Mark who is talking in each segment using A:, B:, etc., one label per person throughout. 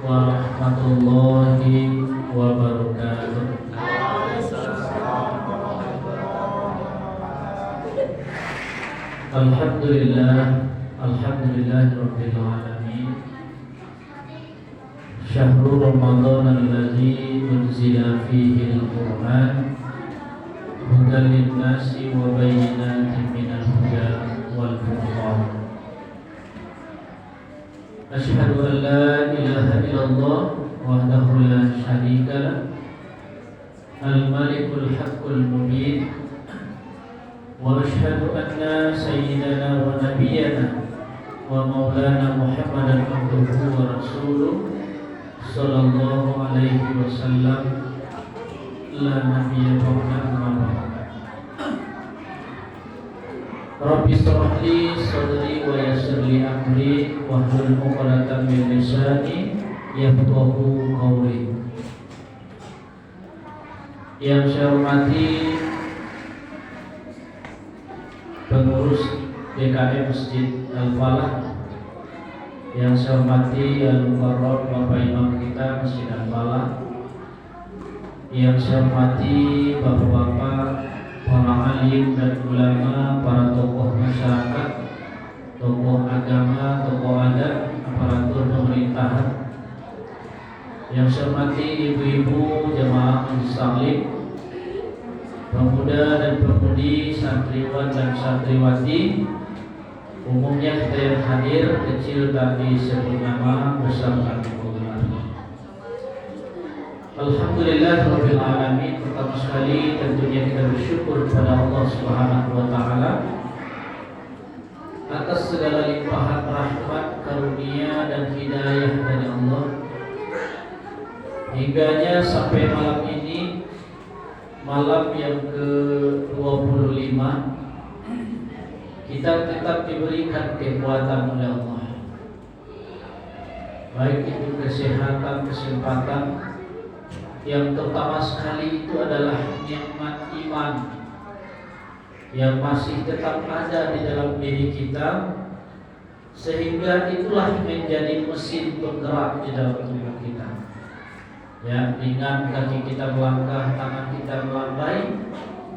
A: warahmatullahi wabarakatuh. Alhamdulillahirabbil alamin. Syahrul Ramadan alladzi unzila fihi al-Qur'an hudan lin-nasi wa bayyinatin minal huda wal furqan. Asyhadu an la ilaha illallah wahdahu la syarika lah, al-malikul haqqul mubin. Wa asyhadu anna sayyidana wa nabiyyana wa maulana Muhammadan abduhu wa rasuluh sallallahu alaihi wasallam la nabiyya ba'da amma ba'd. Rabbi shrah li sadri wa yassir li amri wahlul 'uqdatam min lisani yafqahu qawli. Yang saya hormati pengurus DKM Masjid Al-Falah, yang saya hormati Al-Mukarram Bapak Imam kita Masjid Al-Falah, yang saya hormati bapak-bapak, para alim dan ulama, para tokoh masyarakat, tokoh agama, tokoh adat, aparatur pemerintahan, yang saya hormati ibu-ibu jemaah majelis taklim, pemuda dan pemudi, santriwan dan santriwati, umumnya kita yang hadir, kecil tak disebut nama, besar tak dikenal. Alhamdulillahirabbil alamin. Pertama sekali tentunya kita bersyukur kepada Allah Subhanahu wa taala atas segala limpahan rahmat, karunia dan hidayah dari Allah, hingganya sampai malam ini, malam yang ke-25, kita tetap diberikan kekuatan oleh Allah, baik itu kesehatan, kesempatan, yang terutama sekali itu adalah nikmat iman yang masih tetap ada di dalam diri kita, sehingga itulah menjadi mesin penggerak di dalam tubuh kita. Ya, dengan kaki kita melangkah, tangan kita melambai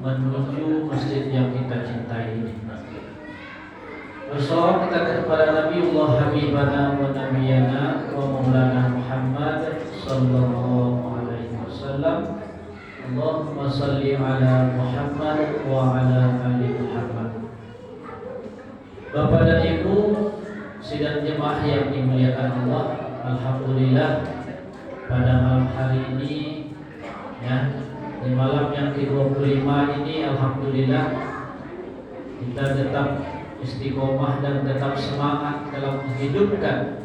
A: menuju masjid yang kita cintai ini. Wassalatu kita kepada Nabiullah Habibana wa Nabiyana wa Maulana Muhammad sallallahu alaihi wasallam. Allahumma salli ala Muhammad wa ala ali Muhammad. Bapak dan Ibu sidang jemaah yang dimuliakan Allah, alhamdulillah pada malam hari ini, ya, di malam yang ke-25 ini, alhamdulillah kita tetap istiqomah dan tetap semangat dalam menghidupkan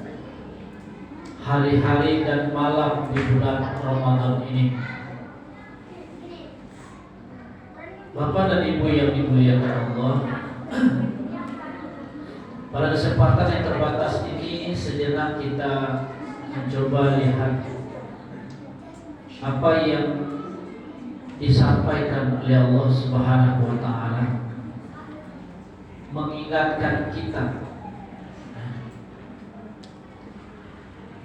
A: hari-hari dan malam di bulan Ramadan ini. Bapak dan Ibu yang dimuliakan Allah, pada kesempatan yang terbatas ini sejenak kita mencoba lihat apa yang disampaikan oleh Allah Subhanahu wa taala, mengingatkan kita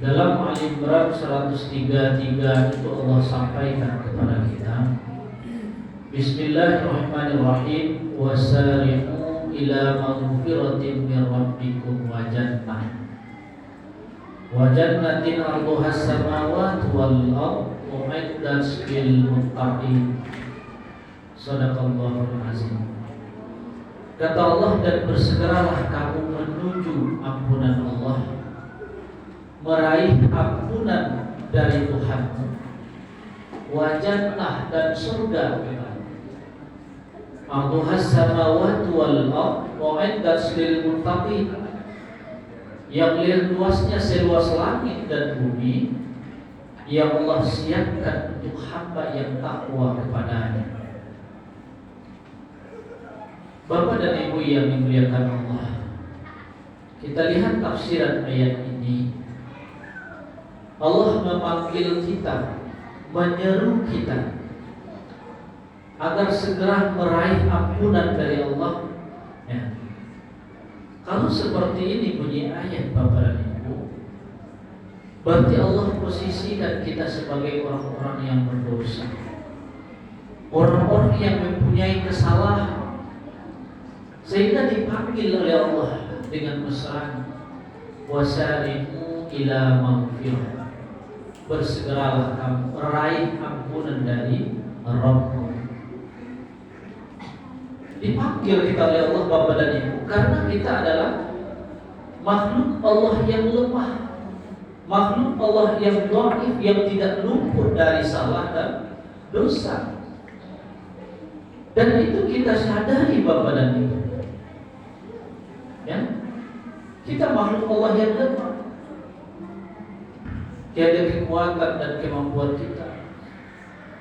A: dalam Al-Imran 133 itu Allah sampaikan kepada kita, Bismillahirrahmanirrahim, wasari'u ila maghfiratin min rabbikum wa jannatin 'arduhas samawati wal ardh u'iddat lil muttaqin. Shadaqallahul azim. Kata Allah, dan bersegeralah kamu menuju ampunan Allah, meraih ampunan dari Tuhanmu, wa jannah, dan surga, arduhas samawati wal ardh u'iddat lil muttaqin, yang luasnya seluas langit dan bumi, yang Allah siapkan untuk hamba yang takwa kepadanya. Bapak dan Ibu yang dimuliakan Allah, kita lihat tafsiran ayat ini. Allah memanggil kita, menyeru kita agar segera meraih ampunan dari Allah. Ya. Kalau seperti ini bunyi ayat Bapak dan Ibu, Berarti Allah posisikan kita sebagai orang-orang yang berdosa, orang-orang yang mempunyai kesalahan, sehingga dipanggil oleh Allah dengan mesra, wasari'u ila maghfirah, bersegeralah kamu meraih ampunan dari Rabbmu. Dipanggil kita oleh Allah Bapa dan Ibu karena kita adalah makhluk Allah yang lemah, makhluk Allah yang dhaif, yang tidak luput dari salah dan dosa. Dan itu kita sadari Bapak dan Ibu, ya, kita makhluk Allah yang lemah. Tiada kekuatan dan kemampuan kita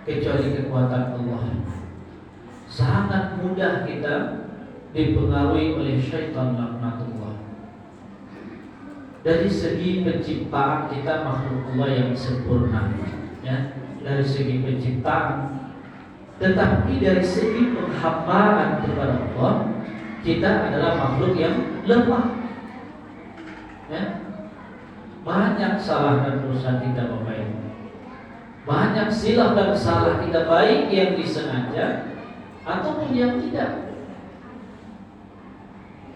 A: kecuali kekuatan Allah. Sangat mudah kita dipengaruhi oleh syaitan laknatullah. Dari segi penciptaan kita makhluk Allah yang sempurna, ya, dari segi penciptaan. Tetapi dari segi penghambaan kepada Allah, kita adalah makhluk yang lemah, ya. Banyak salah dan dosa kita Bapak Ibu, banyak silap dan salah kita, baik yang disengaja ataupun yang tidak,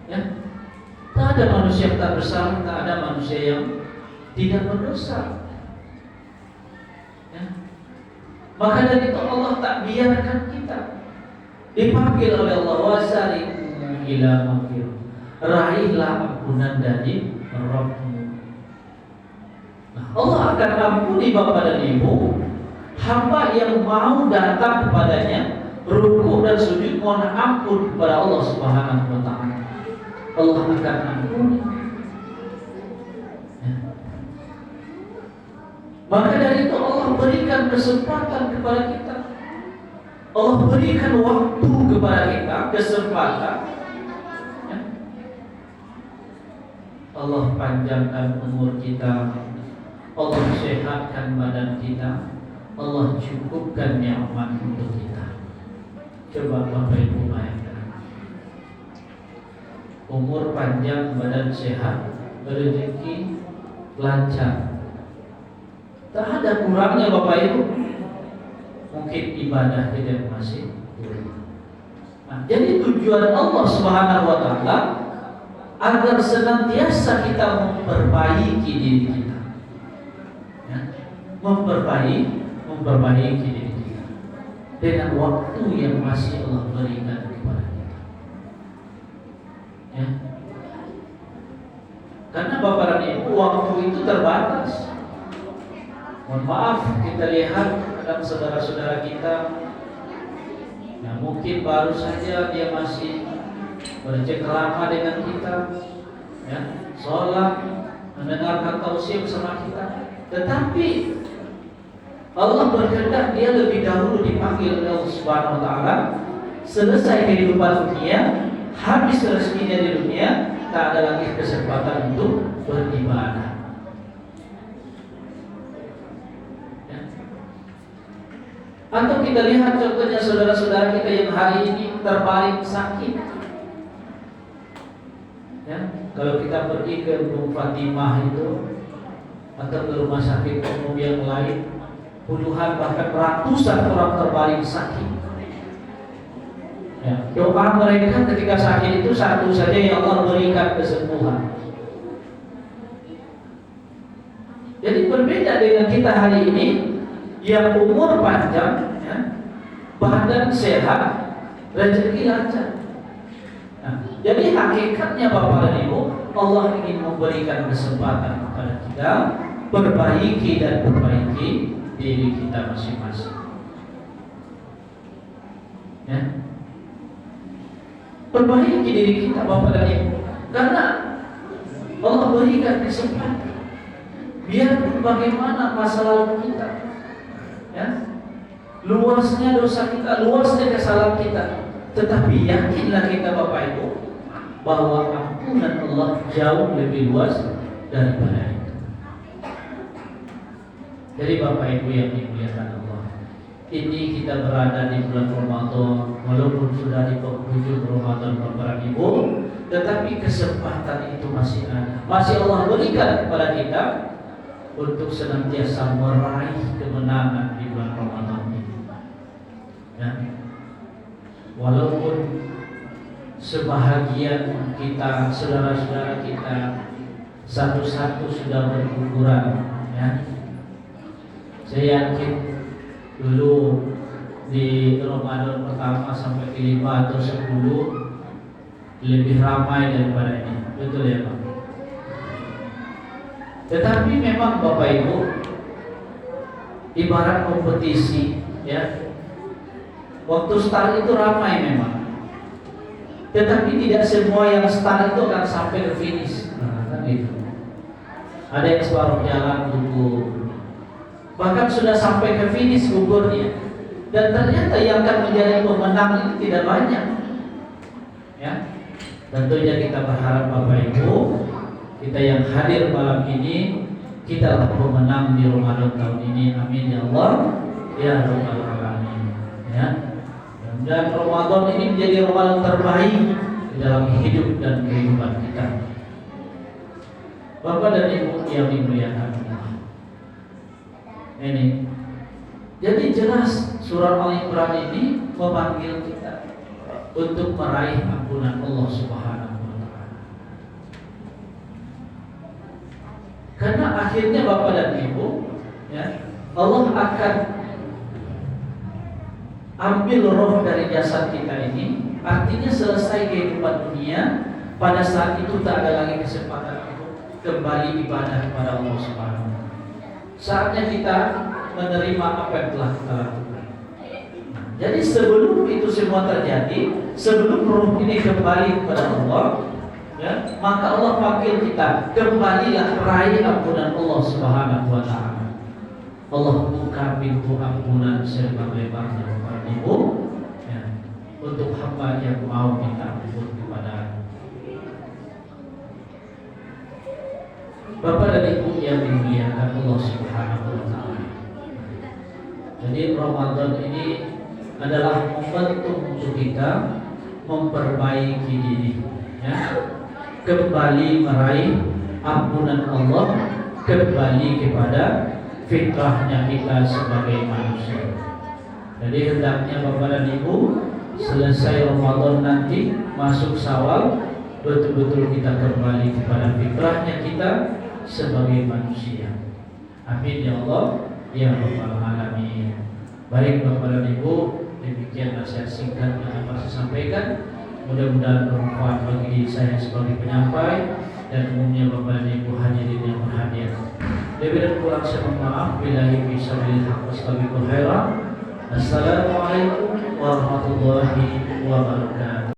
A: ya. Tak ada manusia yang tak bersalah, tak ada manusia yang tidak berdosa, ya. Maka dari itu Allah tak biarkan kita dipanggil oleh Allah, wasari'u ila maghfirah, raihlah ampunan dari Rabbmu. Nah, Allah akan ampuni Bapak dan Ibu hamba yang mau datang kepadanya, rukuk dan sujud mohon ampun kepada Allah Subhanahu wa taala. Allah akan ampuni, ya. Maka dari itu Allah berikan kesempatan kepada kita, Allah berikan waktu kepada kita, kesempatan, ya. Allah panjangkan umur kita, Allah sehatkan badan kita, Allah cukupkan nikmat untuk kita. Coba Bapak Ibu bayangkan, umur panjang, badan sehat, rezeki lancar, tak ada kurangnya Bapak Ibu. Mungkin ibadah tidak masih kurang. Nah, jadi tujuan Allah Subhanahu wa taala agar senantiasa kita memperbaiki diri kita, ya, memperbaiki diri kita dengan waktu yang masih Allah berikan kepada kita, ya. Karena Bapak dan Ibu, waktu itu terbatas. Mohon maaf, kita lihat kadang saudara-saudara kita, nah, mungkin baru saja dia masih bercengkrama dengan kita, ya, sholat, mendengarkan tausiah bersama kita. Tetapi Allah berkehendak dia lebih dahulu dipanggil oleh Allah Subhanahu wa taala. Selesai kehidupan dunia, habis rezekinya di dunia, tak ada lagi kesempatan untuk beribadah. Ya. Atau kita lihat contohnya saudara-saudara kita yang hari ini terbaring sakit. Ya, kalau kita pergi ke Bung Fatimah itu atau ke rumah sakit umum yang lain, puluhan bahkan ratusan orang terbaring sakit. Ya, doa mereka ketika sakit itu satu saja, ya Allah berikan kesembuhan. Jadi berbeda dengan kita hari ini yang umur panjang, ya, badan sehat, rezeki lancar. Nah, jadi hakikatnya Bapak dan Ibu, Allah ingin memberikan kesempatan kepada kita perbaiki diri kita masing-masing, ya. Perbaiki diri kita Bapak dan Ibu, karena Allah berikan kesempatan. Biarpun bagaimana masa lalu kita, ya, luasnya dosa kita, luasnya kesalahan kita, tetapi yakinlah kita Bapak Ibu bahwa ampunan Allah jauh lebih luas daripada itu. Jadi Bapak Ibu yang dimuliakan Allah, ini kita berada di bulan Ramadan, walaupun sudah di penghujung Ramadan Bapak Ibu, tetapi kesempatan itu masih ada, masih Allah berikan kepada kita untuk senantiasa meraih kemenangan di bulan Ramadan ini. Ya. Walaupun sebahagian kita, saudara-saudara kita, satu-satu sudah berguguran, ya. Saya yakin dulu di Ramadan pertama sampai kelima atau 10 lebih ramai daripada ini, betul ya Pak? Tetapi memang Bapak Ibu, ibarat kompetisi, ya. Waktu start itu ramai memang, tetapi tidak semua yang start itu akan sampai ke finish. Nah, kan gitu. Ada yang separuh jalan gugur, bahkan sudah sampai ke finish gugurnya, dan ternyata yang akan menjadi pemenang itu tidak banyak. Ya, tentunya kita berharap Bapak Ibu, kita yang hadir malam ini, kita adalah pemenang di Ramadan tahun ini. Amin ya Allah, ya Rabbal Alamin. Ya. Dan Ramadan ini menjadi Ramadan terbaik di dalam hidup dan kehidupan kita. Bapak dan Ibu yang dimuliakan Allah. Ini, jadi jelas surah Al-Imran ini memanggil kita untuk meraih ampunan Allah Subhanahu wa Ta'ala. Karena akhirnya Bapak dan Ibu, ya, Allah akan ambil roh dari jasad kita ini. Artinya selesai kehidupan dunia, pada saat itu tak ada lagi kesempatan untuk kembali ibadah kepada Allah Subhanahu wa Ta'ala. Saatnya kita menerima apa yang telah kita lakukan. Jadi sebelum itu semua terjadi, sebelum roh ini kembali kepada Allah, ya, maka Allah panggil kita, kembalilah raih ampunan Allah Subhanahu wa Ta'ala. Allah buka pintu ampunan selebar-lebarnya Bapak Ibu, ya, untuk hamba yang mau minta ampun kepada Bapak dan Ibu yang dimuliakan Allah Subhanahu wa Ta'ala. Jadi Ramadan ini adalah momentum untuk kita memperbaiki diri, ya, kembali meraih ampunan Allah, kembali kepada fitrahnya kita sebagai manusia. Jadi hendaknya Bapak dan Ibu, selesai Ramadan nanti masuk Syawal, betul-betul kita kembali kepada fitrahnya kita sebagai manusia. Amin ya Allah, ya Rabbal Alamin. Baik Bapak dan Ibu, demikian nasihat singkat yang dapat saya sampaikan. Mudah-mudahan bermanfaat bagi diri saya sebagai penyampai dan umumnya Bapak dan Ibu hadirin yang berhadir. Lebih dan kurang saya mohon maaf. Billahi fisabilil haq wassalamu khairan. Assalamualaikum warahmatullahi wabarakatuh.